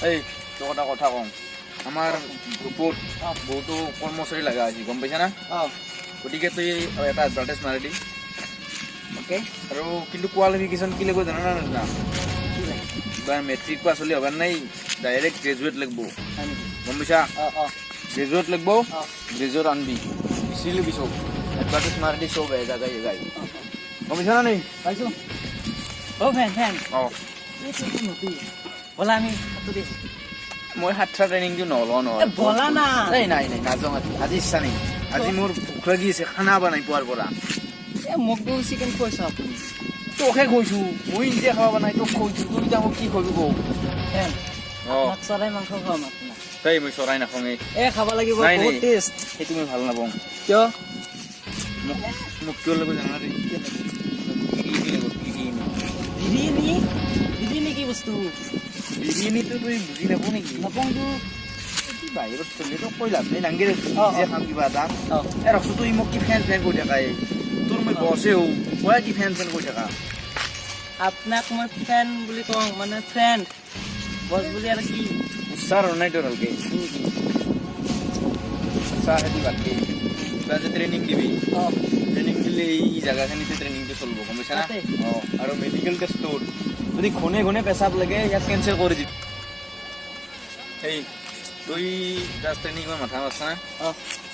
এই তোক এটা কথা কওঁ, আমাৰ গ্ৰুপত বহুতো কৰ্মচাৰী লগা আছে, গম পাইছা না? গতিকে তই এটা এডভাৰটাইজ মাৰি দি। অ'কে। আৰু কিন্তু কোৱালিফিকেশ্যন কি লাগিব জানা না? এবাৰ মেট্ৰিক পাছ হ'লে হ'ব নাই, ডাইৰেক্ট গ্ৰেজুৱেট লাগিব, গম পাইছা? গ্ৰেজুৱেট লাগিব, গ্ৰেজুৱেট আনবি, বিচিলি বিচক এডভাৰটাইজ মাৰি দি চব জাগাই জাগাই, গম পাইছা না নাই? পাইছোঁ। অ' ফেন অঁ ব'লা আমি মই সাতটা ট্ৰেইনিংটো নলওঁ নহয়। ব'লা না। নাই নাযাওঁ আজি ইচ্ছা নাই। আজি মোৰ ভোক লাগি আছে, খানা বনাই পোৱাৰ পৰা। মোক চিকেন খুৱাইছ আপুনি। তোকে কৈছোঁ, মই নিজে খাব বনাই তোক কৈছোঁ, তোৰ এতিয়া মোক কি কৰিব কওঁ? অঁ চৰাই মাংস খাম আপোনাক। তাই মই চৰাই নাখাওঁ। খাব লাগিব, বহুত টেষ্ট। সেইটো মই ভাল নাপাওঁ। কিয়? মোক কিয় লাগিব জানা দেই? বিৰিয়ানী কি বস্তু? বিৰিয়ানীটো তই বুজি নাপাওঁ নেকি? নাপাওঁতো। বাহিৰত চলি তোক কৈ লাভ নাই, নাংগে নিজে খাম কিবা এটা। ৰখছো তই মোক কি ফেন কৰি থাকাই? তোৰ মই বছে হওঁ, মই কি ফেন কৰি থাকা? আপোনাক মই ফেন বুলি কওঁ, মানে ফ্ৰেণ্ড। বছ বুলি আৰু কি? উচ্চাৰ নাই তোৰ ভালকে। চাহ খেতি ভালকে কিবা যে ট্ৰেইনিং দিবি, ট্ৰেইনিং দিলে এই জাগাখিনিতে ট্ৰেইনিংটো চলিব, গম পাইছা না? অঁ, আৰু মেডিকেল টেষ্টত যদি ঘনে ঘনে পেচাব লাগে ইয়াক কেঞ্চেল কৰি দিবি। সেই তুই জাষ্ট ট্ৰেইনিঙৰ মাথা মাৰছা না?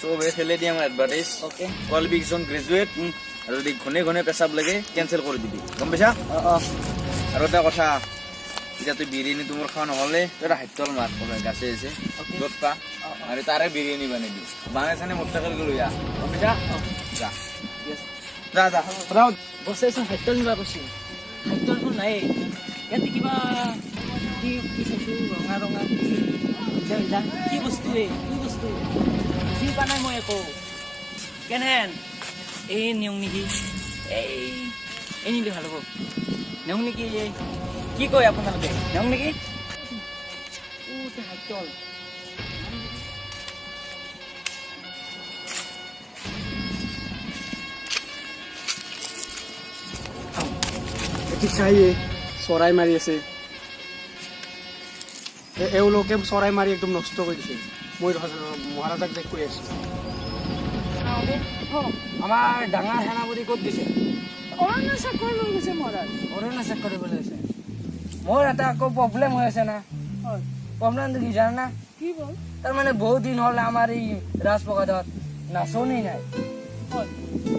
চবে ফেলে দিয়ে আমাৰ এডভাৰটাইজ। কোৱালিফিকেশ্যন গ্ৰেজুৱেট, আৰু যদি ঘনে ঘনে পেচাব লাগে কেঞ্চেল কৰি দিবি, গম পাইছা? আৰু এটা কথা, এতিয়া তুই বিৰিয়ানীটো মোৰ খাওঁ নহ'লে তই এটা হাইতল মাৰ গাছে আছে য'ত পা, আৰু তাৰে বিৰিয়ানী বনাই দি বানাইছানে মোৰ টাকাল লৈ আহ, গম পাইছা? যা বছাইচোন হাইতল নিবা কৈছে। হাইতলটো নাই ইয়াতে, কিবা কি চাইছোঁ ৰঙা কি বস্তু কি বস্তু বুজি পোৱা নাই মই একো। কেনেহেন এই নিওঁ নেকি? এই নিলে ভাল হ'ব। নিওঁ নেকি? কি কয় আপোনালোকে? নিওঁ নেকি? হাইতল চাই চৰাই মাৰি আছে, এওঁলোকে চৰাই মাৰি একদম নষ্ট কৰি দিছে। মই মহাৰাজাক যাই কৈ আছো। আমাৰ ডাঙৰ সেনাপতি ক'ত গৈছে? অৰুণাচল লৈ গৈছে মহাৰাজ। অৰুণাচল কৰিবলৈ গৈছে। মোৰ এটা আকৌ প্ৰব্লেম হৈ আছে না। প্ৰব্লেমটো কি জানা না? কি বল? তাৰমানে বহুত দিন হ'ল আমাৰ এই ৰাজপ্ৰসাদত নাচনি নাই,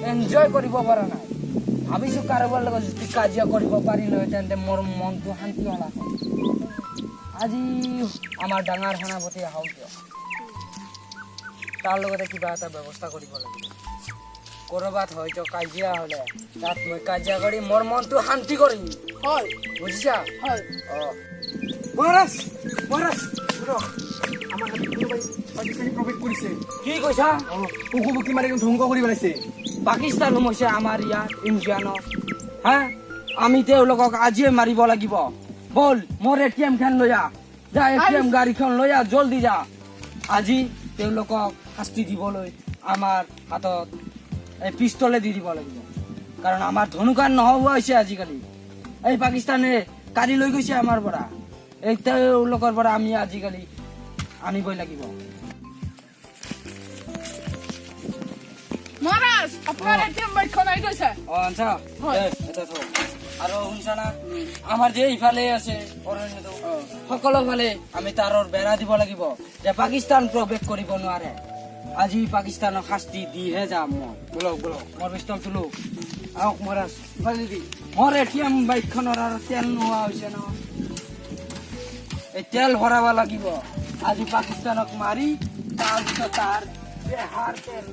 এনজয় কৰিব পৰা নাই। ভাবিছোঁ কাৰোবাৰ লগত যদি কাজিয়া কৰিব পাৰিলোঁ তেন্তে মোৰ মনটো শান্তি হ'লা। আজি আমাৰ ডাঙৰ সেনাপতি আহক দিয়ক, তাৰ লগতে কিবা এটা ব্যৱস্থা কৰিব লাগিব। ক'ৰবাত হয়তো কাজিয়া হ'লে তাত মই কাজিয়া কৰি মোৰ মনটো শান্তি কৰিম। হয় বুজিছা? হয়। মহাৰাজ আমাৰ পাকিস্তানী প্ৰৱেশ কৰিছে। কি কৈছা? পশুপক্ষী মাৰি ধ্বংস কৰি পেলাইছে। পাকিস্তান সোমাইছে আমাৰ ইয়াত ইণ্ডিয়ানত। হা, আমি তেওঁলোকক আজিয়ে মাৰিব লাগিব। বল মোৰ ATM খন লৈ আহ, যা ATM গাড়ীখন লৈ আহ, জলদি যা। আজি তেওঁলোকক শাস্তি দিবলৈ আমাৰ হাতত পিষ্টলে দি দিব লাগিব, কাৰণ আমাৰ ধনুকান নহোৱা হৈছে আজিকালি। এই পাকিস্তানে কাঢ়ি লৈ গৈছে আমাৰ পৰা, এই তেওঁলোকৰ পৰা আমি আজিকালি আনিবই লাগিব। মহাৰাজ আপোনাৰ ATM বাইকখন আহি গৈছে। আচ্ছা, আৰু শুনছা না, আমাৰ যে ইফালে আছে অৰণ্যটো, সকলো ফালে আমি তাৰৰ বেৰা দিব লাগিব যে পাকিস্তান প্ৰৱেশ কৰিব নোৱাৰে। আজি পাকিস্তানক শাস্তি দিহে যাম মই। বোলক মোৰ পিষ্টল তোলো। আহক মহাৰাজ, মোৰ ATM বাইকখনৰ আৰু তেল নোহোৱা হৈছে ন, এই তেল ভৰাব লাগিব। আজি পাকিস্তানক মাৰি তাৰপিছত তাৰ বেহাৰ তেল।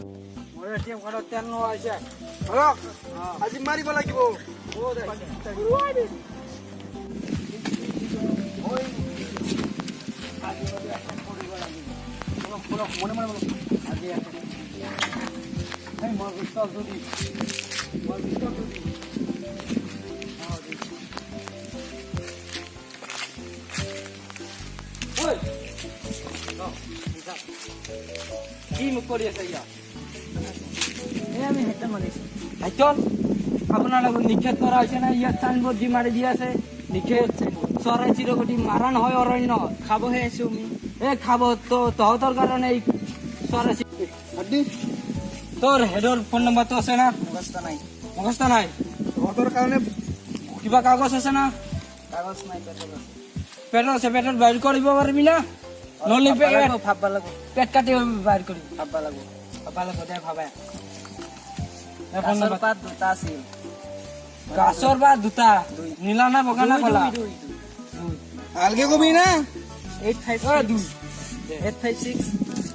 মোৰ ATM খনত তেল নোহোৱা হৈছে, আজি মাৰিব লাগিব। মনে মনে মোৰ পিষ্টল যদি কি মোক কৰি আছে ইয়াত? আমি হেঁটে মাৰিছোঁ। হাইতল আপোনালোকক নিষেধ কৰা হৈছে না, ইয়াত চাইনবোৰ্ড দি মাৰি দি আছে লিখে চৰাই চিৰকটি মাৰা নহয় অৰণ্য খাবহে আছো আমি খাব তহঁতৰ কাৰণে এই চৰাই আদি তোৰ হেডৰ ফোন নম্বৰটো আছে না অৱস্থা নাই মুখস্থ নাই তহঁতৰ কাৰণে কিবা কাগজ আছে না কাগজ নাই পেট্ৰল পেটৰ আছে পেটত বাহিৰ কৰিব পাৰিবি না নহ'লে ভাববা লাগব পেট কাটি বাহিৰ কৰি ভাববা লাগব ভাবা লাগব দে ভাবা গাছৰ পাত দুটা আছিল গাছৰ বা দুটা নীলা না বগা না কলা ভালকে কবি না 856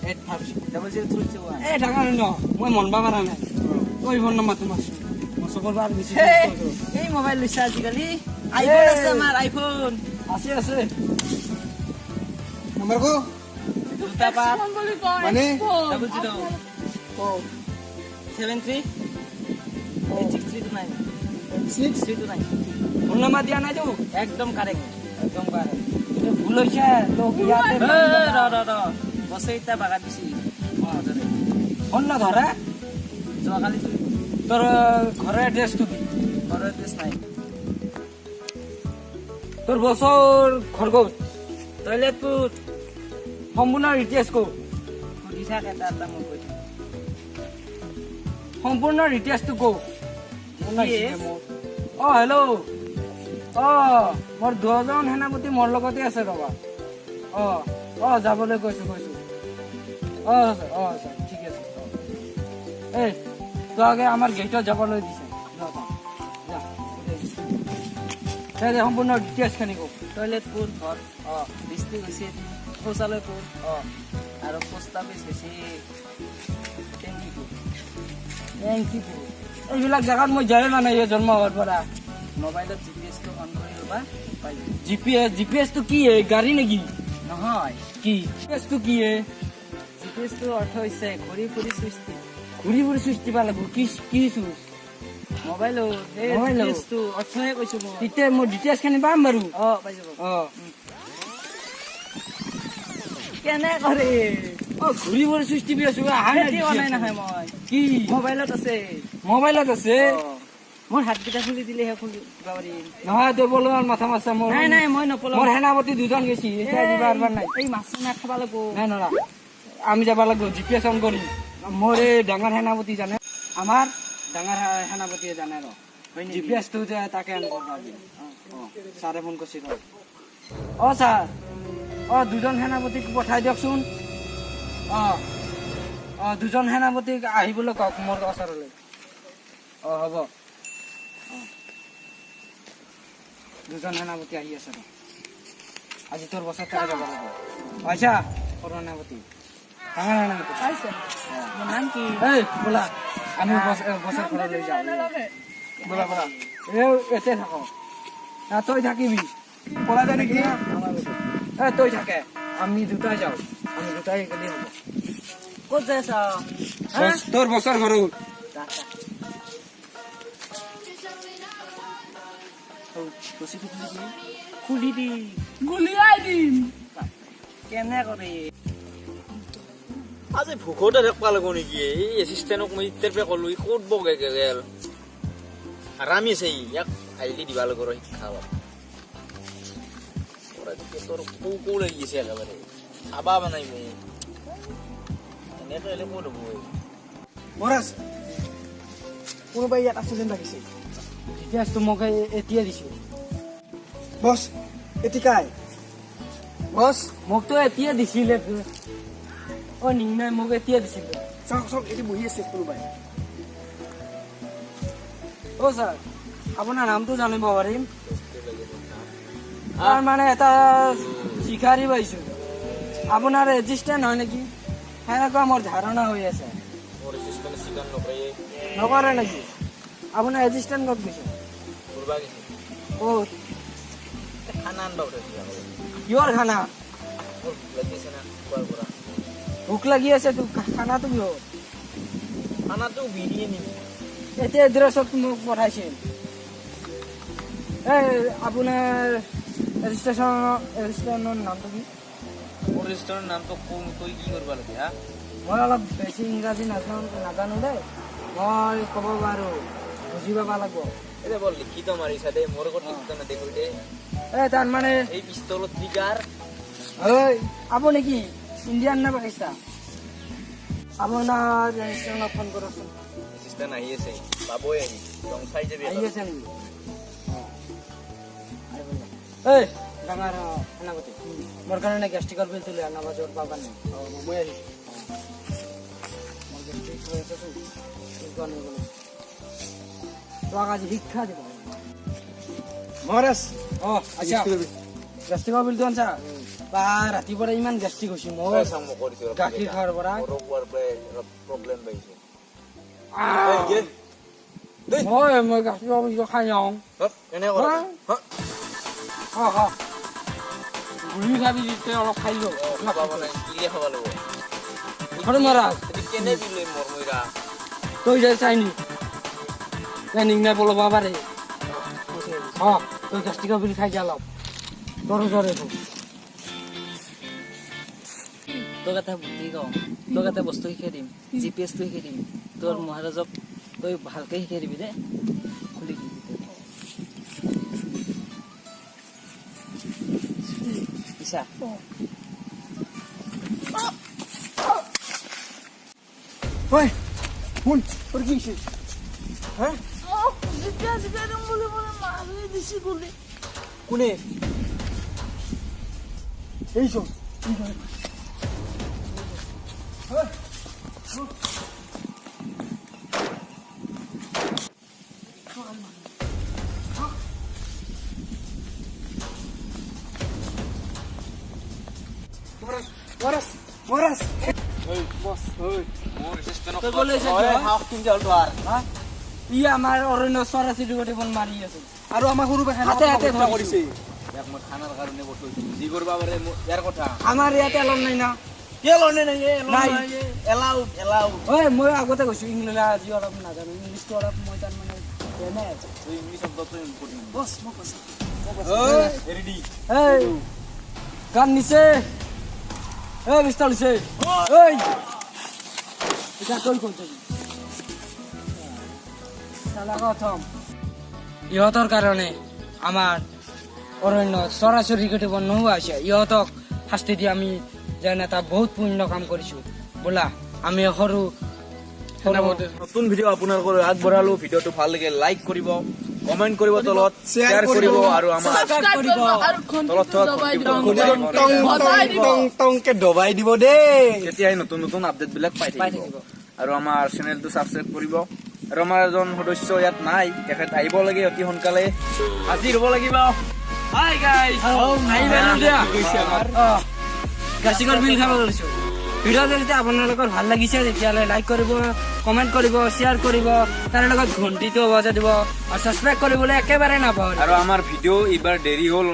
856 এই ডাঙৰ ন মই মনবা পাৰা নাই কৈ ফোন নম্বৰ তোমাৰ চবৰ বাৰ বেছি এই মোবাইল লৈছা আজিকালি আইফোন আছে আমাৰ আইফোন আছে আছে নম্বৰ কো দুটা পাত ফোন বুলি কয় মানে? ফোন। 73 6 ফোন নম্বৰ দিয়া নাই তো একদম কাৰেক্ট একদম কাৰেক্ট এইটো ভুল হৈছে তো ইয়াতে বছে এতিয়া বাগাত দিছি ফোন নধৰা যোৱাকালি তোৰ ঘৰৰ এড্ৰেছটো কি ঘৰৰ এড্ৰেছ নাই তোৰ বছৰ ঘৰ ক'ত টয়লেটপুৰ সম্পূৰ্ণ ৰিটেজ ক'ত সুধি থাক এটা এটা মই কৈ দিম সম্পূৰ্ণ ৰিটেজটো ক'ত GPS? অ হেল্ল' অ মোৰ 10জন সেনাপতি মোৰ লগতে আছে ৰবা অ যাবলৈ কৈছো অ ছাৰ ঠিক আছে এই তোকে আমাৰ গেটত যাবলৈ দিছে সম্পূৰ্ণ ডিটেইলছখিনি কওক টয়লেটপুৰ ঘৰ ডিষ্ট্ৰিক্ট হৈছে শৌচালয়পুৰ আৰু পোষ্ট অফিচ হৈছে টেংকিপুৰ এইবিলাক জেগাত মই যায়ে মানে জন্ম হোৱাৰ পৰা মোবাইলত জিপিএছটো অন কৰি ল'বা পাই যাবা জিপিএছটো কি গাড়ী নেকি নহয় কি জিপিএছটো কি জিপিএছটোৰ অৰ্থ হৈছে ঘূৰি ফুৰি সৃষ্টি ঘূৰি ফুৰি চুইচ দিব লাগিব কি চুইচ মোবাইলত এই মোবাইলত? জিপিএছটো অৰ্থহে কৈছো মই তেতিয়া মই ডিটেইলছখিনি পাম বাৰু পাই যাব অ কেনে কৰে ঘূৰি ফুৰি চুইচ টিপি আছো সেইটো অনাই নহয় মই কি মোবাইলত আছে মোবাইলত আছে মোৰ হাতকেইটা খুলি দিলেহে খুলি দিব পাৰিম নহয় তই বলোৱাৰ মাথা মাৰছা মোৰ নাই নাই মই নপলাও মোৰ সেনাপতি দুজন গেছি এতিয়া দিবা আৰবাৰ নাই এই মাছ মাছ খাব লাগিব নাই নৰা আমি যাব লাগিব জিপিএছ অন কৰিম মোৰ এই ডাঙৰ সেনাপতি জানে আমাৰ ডাঙৰ সেনাপতিয়ে জানে ৰ জিপিএছটো যে তাকে অন কৰিব ছাৰে ফোন কৰিছিল ছাৰ দুজন সেনাপতিক পঠাই দিয়কচোন দুজন সেনাপতিক আহিবলৈ কওক মোৰ ওচৰলৈ হ'ব দুজন সেনাপতি আহি আছে আজি তোৰ বছৰ তাকে যাব লাগিব পাইছা সৰু সেনাপতি ডাঙৰ সেনাপতি পাইছে মোৰ নাম কি এই বোলা আমি বছৰ ঘৰলৈ যাওঁ বোলা এতে থাকো তই থাকিবি পলা যায় নেকি তই থাকে আমি দুটাই যাওঁ আমি দুটাই গেলি হ'ব ক'ত যাই আছা তোৰ বছৰ ঘৰত খুলি দি গুলিয়াই দিম কেনে কৰে আজি ভোকতে থাকবা লাগব নেকি এই এচিষ্টেণ্টক মই ইত্যাৰ পৰা ক'লো ই ক'ত বগে গেল হাৰামি আছে ইয়াক আহিলে দিবা লাগিব ৰ শিক্ষা পেটৰ কৌ লাগি গৈছে একেবাৰে খাবা বানাই মই এনেকৈ হ'লে ক'ত হ'ব মহাৰাজ কোনোবাই ইয়াত আছে যেন লাগিছে ডিটেইলছটো মোক এতিয়া দিছোঁ বছ এটিকাই বছ মোকতো এতিয়া দিছিলে নিৰ্ণয় মোক এতিয়া দিছিলে চাওক চাওক এটি বহি আছে কোনোবাই ছাৰ আপোনাৰ নামটো জানিব পাৰিম মানে এটা চিকাৰী পাইছোঁ আপোনাৰ এচিষ্টেণ্ট হয় নেকি সেনেকুৱা মোৰ ধাৰণা হৈ আছে মোৰ এচিষ্টেণ্টে চিকান নকৰে নকৰে নেকি আপোনাৰ এচিষ্টেণ্ট ক'ত গৈছে ঘূৰবা গৈছে ক'ত খানা আনবা উঠাইছে কিহৰ খানা মোৰ ভোক লাগিছে না খোৱাৰ পৰা ভোক লাগি আছে তোৰ খানাটো কিহৰ খানাটো বিৰিয়ানী এতিয়া এড্ৰেছত মোক পঠাইছিল এই আপোনাৰ ৰেজিষ্ট্ৰেশ্যনৰ নামটো কি মোৰ ৰেষ্টুৰেণ্ট নামটো কৈ কি কৰিব লাগে হা মই অলপ বেছি ইংৰাজী নাজানো দেই মই ক'ব পাৰোঁ বুজি পাবা লাগব এটা বল লিখিত মাৰিছা দে মোৰ লগত লিখিত নেদেখো দে তাৰ মানে এই পিস্তলত ট্ৰিগাৰ ঐ আপুনি কি ইণ্ডিয়ান না পাকিস্তান আপোনাৰ ৰেজিষ্ট্ৰেশ্যনত ফোন কৰকচোন এচিষ্টেণ্ট আহি আছে পাবই আহি ৰং চাই যাবি আহি আছে নেকি ঐ ডাঙৰ সেনাপতি মোৰ কাৰণে গেষ্টিকৰ বিল তুলি আনা বাজৰ পাবা নাই মই আহিছোঁ মোৰ গেষ্টিক হৈ আছে তোক আজি শিক্ষা দিব মহাৰাজ আচ্ছা গেষ্টিকৰ বিলটো আনছা বা ৰাতিপুৱা ইমান গেষ্টিক হৈছি মোৰ গাখীৰ খোৱাৰ পৰা প্ৰব্লেম পাইছে মই গাখীৰৰ বিলটো খাই যাওঁ এনে কৰা গুলি খাবি দিতে অলপ খাই লওঁ খাব নাই কিলে খাব লাগিব ঘৰ মহাৰাজ কেনে বিলে মোৰ মইৰা তই যাই চাইনি ট্ৰেইনিং নাই পলব পাৰে তই গেষ্টিকৰ বিল খাই যা অলপ তোৰ জ্বৰে তোক এটা বুদ্ধি কওঁ তোক এটা বস্তু শিকাই দিম GPS-টো শিকাই দিম তোৰ মহাৰাজক তই ভালকে শিকাই দিবি দে খুলি দিবি পিছা ঐ শুন তোৰ কি হৈছে কোনে এই চোন মহাৰাজ তই বলে ই আমাৰ অৰণ্য চৰাই চিৰিকটি বন মাৰি আছে আৰু আমাৰ সৰু হাতে হাতে কৰিছে মই খানাৰ কাৰণে বঠৈছো যি কৰিব পাৰে ইয়াৰ কথা আমাৰ ইয়াতে এলাউ নাই না নাই এলাউ ঐ মই আগতে কৈছো ইংৰাজী আজি অলপ নাজানো ইংলিছটো অলপ মই তাৰমানে বেমাৰ আছে ইংলিছ শব্দটো ইম্পৰ্টেণ্ট বছ মই কৈছো ৰেডি এই গান নিছে এই বিস্তাৰ নিছে এই এটা কই কৰছিস শালা কথম ইহতৰ কাৰণে আমাৰ অৰণ্য চৰাচৰি কটি বন্ধ হোৱা আছে ইহতক শাস্তি দি আমি যেন এটা বহুত পুণ্য কাম কৰিছো বোলা আমি সৰু নতুন ভিডিঅ' আপোনালোকৰ আগবঢ়ালো ভিডিঅ'টো ভাল লাগে লাইক কৰিব কমেন্ট কৰিব তলত শ্বেয়াৰ কৰিব আৰু আমাৰ সাবস্ক্ৰাইব কৰিব আৰু তলত থকা টংকে দবাই দিব দেই তেতিয়াই নতুন নতুন আপডেট বিলাক পাই থাকিব আৰু আমাৰ চেনেলটো সাবস্ক্ৰাইব কৰিব আৰু আমাৰ এজন সদস্য ইয়াত নাই তেখেত আহিব লাগে অতি সোনকালে হাজিৰ হ'ব লাগিব হাই গাইস গাছিকৰ বিল খাব লৈছো ভিডিঅ' যদি আপোনালোকৰ ভাল লাগিছে তেতিয়াহ'লে লাইক কৰিব কমেণ্ট কৰিব শ্বেয়াৰ কৰিব তাৰ লগত ঘণ্টিটো বজাই দিব আৰু ছাবস্ক্ৰাইব কৰিবলৈ একেবাৰে নাপাহৰিব আৰু আমাৰ ভিডিঅ' এইবাৰ দেৰি হ'ল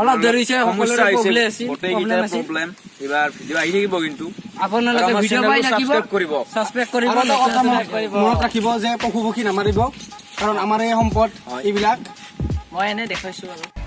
অলপ দেৰি হৈছে সমস্যা হৈছে গোটেইকেইটাৰ প্ৰব্লেম প্ৰব্লেম এইবাৰ ভিডিঅ' আহি থাকিব কিন্তু আপোনালোকে ভিডিঅ' পাই থাকিব ছাবস্ক্ৰাইব কৰিব ছাবস্ক্ৰাইব কৰিব মনত ৰাখিব যে পশু পক্ষী নামাৰিব কাৰণ আমাৰ এই সম্পদ এইবিলাক মই এনে দেখাইছো আৰু